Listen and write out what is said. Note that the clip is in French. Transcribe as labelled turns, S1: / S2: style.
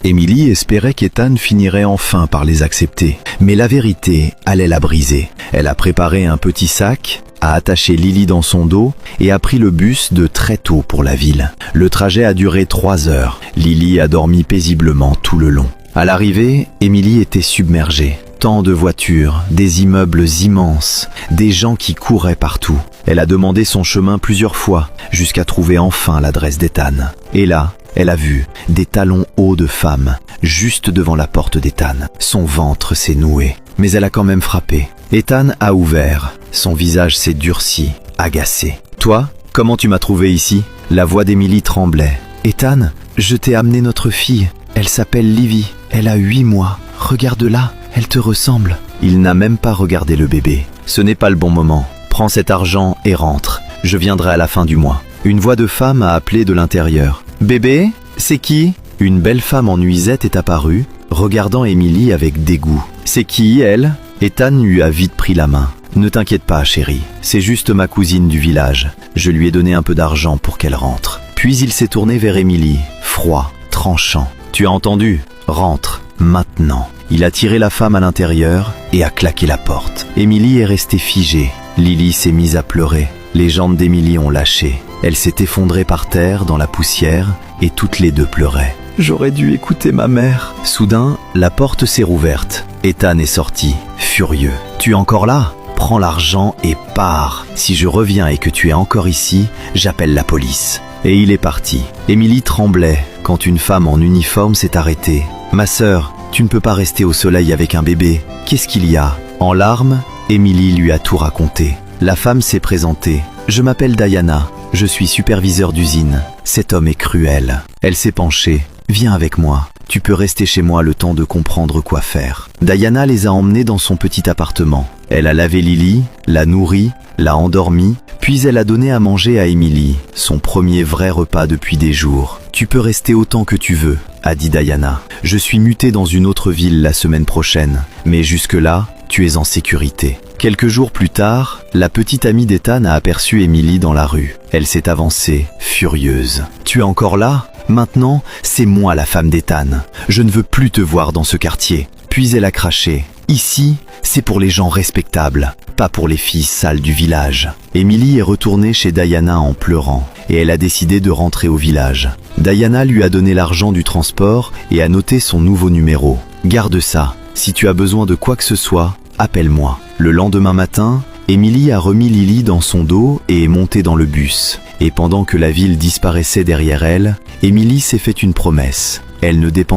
S1: Émilie espérait qu'Ethan finirait enfin par les accepter, mais la vérité allait la briser. Elle a préparé un petit sac, a attaché Lily dans son dos et a pris le bus de très tôt pour la ville. Le trajet a duré 3 heures. Lily a dormi paisiblement tout le long. À l'arrivée, Émilie était submergée. Tant de voitures, des immeubles immenses, des gens qui couraient partout. Elle a demandé son chemin plusieurs fois, jusqu'à trouver enfin l'adresse d'Ethan. Et là, elle a vu des talons hauts de femme, juste devant la porte d'Ethan. Son ventre s'est noué, mais elle a quand même frappé. Ethan a ouvert, son visage s'est durci, agacé. « Toi, comment tu m'as trouvé ici ?» La voix d'Émilie tremblait. « Ethan, je t'ai amené notre fille. Elle s'appelle Livy. Elle a 8 mois. Regarde-la, elle te ressemble. » Il n'a même pas regardé le bébé. « Ce n'est pas le bon moment. Prends cet argent et rentre. Je viendrai à la fin du mois. » Une voix de femme a appelé de l'intérieur. « Bébé, c'est qui ?» Une belle femme en nuisette est apparue, regardant Émilie avec dégoût. « C'est qui, elle ?» Ethan lui a vite pris la main. « Ne t'inquiète pas, chérie. C'est juste ma cousine du village. Je lui ai donné un peu d'argent pour qu'elle rentre. » Puis il s'est tourné vers Émilie, froid, tranchant. « Tu as entendu ? Rentre, maintenant. » Il a tiré la femme à l'intérieur et a claqué la porte. Émilie est restée figée. Lily s'est mise à pleurer. Les jambes d'Émilie ont lâché. Elle s'est effondrée par terre dans la poussière et toutes les deux pleuraient. « J'aurais dû écouter ma mère. » Soudain, la porte s'est rouverte. Ethan est sorti, furieux. « Tu es encore là ? Prends l'argent et pars. Si je reviens et que tu es encore ici, j'appelle la police. » Et il est parti. Émilie tremblait quand une femme en uniforme s'est arrêtée. « Ma sœur, tu ne peux pas rester au soleil avec un bébé. Qu'est-ce qu'il y a ?» En larmes, Émilie lui a tout raconté. La femme s'est présentée. « Je m'appelle Diana. Je suis superviseur d'usine. Cet homme est cruel. » Elle s'est penchée. « Viens avec moi. Tu peux rester chez moi le temps de comprendre quoi faire. » Diana les a emmenés dans son petit appartement. Elle a lavé Lily, l'a nourrie, l'a endormie, puis elle a donné à manger à Émilie, son premier vrai repas depuis des jours. « Tu peux rester autant que tu veux, » a dit Diana. « Je suis mutée dans une autre ville la semaine prochaine, mais jusque-là, tu es en sécurité. » Quelques jours plus tard, la petite amie d'Ethan a aperçu Émilie dans la rue. Elle s'est avancée, furieuse. « Tu es encore là ? Maintenant, c'est moi la femme d'Ethan. Je ne veux plus te voir dans ce quartier. » Puis elle a craché. « Ici, c'est pour les gens respectables, pas pour les filles sales du village. » Émilie est retournée chez Diana en pleurant et elle a décidé de rentrer au village. Diana lui a donné l'argent du transport et a noté son nouveau numéro. « Garde ça. Si tu as besoin de quoi que ce soit, appelle-moi. » Le lendemain matin, Émilie a remis Lily dans son dos et est montée dans le bus. Et pendant que la ville disparaissait derrière elle, Émilie s'est fait une promesse. Elle ne dépend